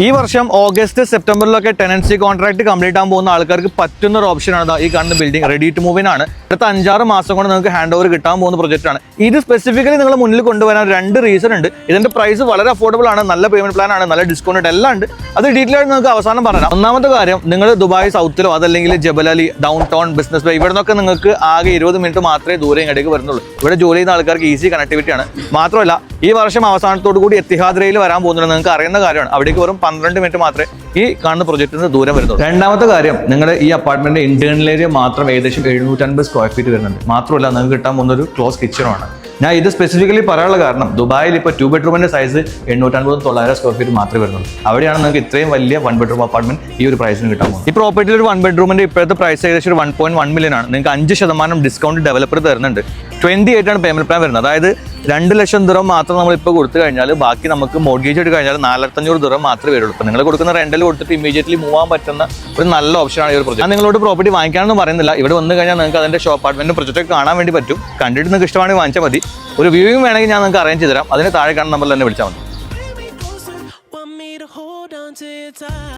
ഈ വർഷം August സെപ്റ്റംബറിലൊക്കെ tenancy contract complete ആകാൻ പോകുന്ന ആൾക്കാർക്ക് പറ്റുന്ന ഒരു ഓപ്ഷനാണ് ഈ കാണുന്ന ബിൽഡിംഗ് റെഡി ടു മൂവ് ആണ്. അടുത്ത 5-6 മാസം കൊണ്ട് നിങ്ങൾക്ക് ഹാൻഡ് ഓവർ കിട്ടാൻ പോകുന്ന പ്രൊജക്റ്റ് ആണ്. ഇത് സ്പെസിഫിക്കലി നിങ്ങൾ മുന്നിൽ കൊണ്ടുവരാൻ 2 റീസൺ ഉണ്ട്. ഇതിന്റെ പ്രൈസ് വളരെ അഫോർഡബിൾ ആണ്, നല്ല പേയ്മെന്റ് പ്ലാൻ ആണ്, നല്ല ഡിസ്കൗണ്ട് എല്ലാം ഉണ്ട്. അത് ഡീറ്റെയിൽ ആയിട്ട് നിങ്ങൾക്ക് അവസാനം പറയാം. ഒന്നാമത്തെ കാര്യം, നിങ്ങൾ ദുബായ് സൗത്തിലോ അതല്ലെങ്കിൽ Jebel Ali, downtown, Business Bay, ഇവിടെ നിന്നൊക്കെ നിങ്ങൾക്ക് ആകെ 20 മിനിറ്റ് മാത്രമേ ദൂരം ഇങ്ങോട്ടേക്ക് വരുന്നുള്ളൂ. ഇവിടെ ജോലി ചെയ്യുന്ന ആൾക്കാർക്ക് ഈസി കണക്ടിവിറ്റി ആണ്. മാത്രമല്ല ഈ വർഷം അവസാനത്തോടു കൂടി എത്തിഹാദ് റെയിൽ വരാൻ പോകുന്നുണ്ട്. നിങ്ങൾക്ക് അറിയുന്ന കാര്യമാണ്. അവിടേക്ക് വെറും 12 മിനിറ്റ് മാത്രമേ ഈ കാണുന്ന പ്രൊജക്റ്റിന് ദൂരം വരുന്നുള്ളൂ. രണ്ടാമത്തെ കാര്യം, നിങ്ങളുടെ ഈ അപ്പാർട്ട്മെന്റ് ഇന്റേണൽ ഏരിയ മാത്രം ഏകദേശം 750 സ്ക്വയർ ഫീറ്റ് വരുന്നുണ്ട്. മാത്രമല്ല നിങ്ങൾക്ക് കിട്ടാൻ പോകുന്ന ഒരു ക്ലോസ് കിച്ചണാണ്. ഞാൻ ഇത് സ്പെസിഫിക്കലി പറയാനുള്ള കാരണം, ദുബായിൽ ഇപ്പോൾ 2 ബെഡ്റൂമിന്റെ സൈസ് 850-900 സ്ക്വയർ ഫീറ്റ് മാത്രമേ വരുന്നുള്ളൂ. അവിടെയാണ് നിങ്ങൾക്ക് ഇത്രയും വലിയ 1 ബെഡ്റൂം അപ്പാർട്ട്മെന്റ് ഈ ഒരു പ്രൈസിന് കിട്ടാൻ പോകുന്നത്. ഈ പ്രോപ്പർട്ടിയിൽ ഒരു 1 ബെഡ്റൂമിന്റെ ഇപ്പോഴത്തെ പ്രൈസ് ഏകദേശം 1.1 മില്യൺ ആണ്. നിങ്ങൾക്ക് 5% ഡിസ്കൗണ്ട് ഡെവലപ്പർ തരുന്നുണ്ട്. 28 ആണ് പേയ്മെന്റ് പ്ലാൻ വരുന്നത്. അതായത് 2 ലക്ഷം ദിർഹം മാത്രം നമ്മൾ ഇപ്പോൾ കൊടുത്തു കഴിഞ്ഞാൽ ബാക്കി നമുക്ക് മോർഗേജ് എടുത്ത് കഴിഞ്ഞാൽ 4500 ദിർഹം മാത്രമേ വരുള്ളൂ. ഇപ്പോൾ നിങ്ങൾ കൊടുക്കുന്ന റെന്റൽ കൊടുത്തിട്ട് ഇമീഡിയറ്റ്ലി മൂവ് ആകാൻ പറ്റുന്ന ഒരു നല്ല ഓപ്ഷനാണ് ഈ ഒരു പ്രൊജക്ട്. ഞാൻ നിങ്ങളോട് പ്രോപ്പർട്ടി വാങ്ങിക്കാനൊന്നും പറയുന്നില്ല. ഇവിടെ വന്നു കഴിഞ്ഞാൽ നിങ്ങൾക്ക് അതിന്റെ ഷോ അപ്പാർട്ട്മെന്റ് പ്രൊജക്റ്റ് കാണാൻ വേണ്ടി പറ്റും. കണ്ടിട്ട് നിങ്ങൾക്ക് ഇഷ്ടമാണെങ്കിൽ വാങ്ങിച്ചാൽ മതി. ഒരു വ്യൂവിംഗ് വേണമെങ്കിൽ ഞാൻ നിങ്ങൾക്ക് അറേഞ്ച് ചെയ്ത് തരാം. അതിന് താഴെ കാണുന്ന നമ്പറിൽ തന്നെ വിളിച്ചാൽ മതി.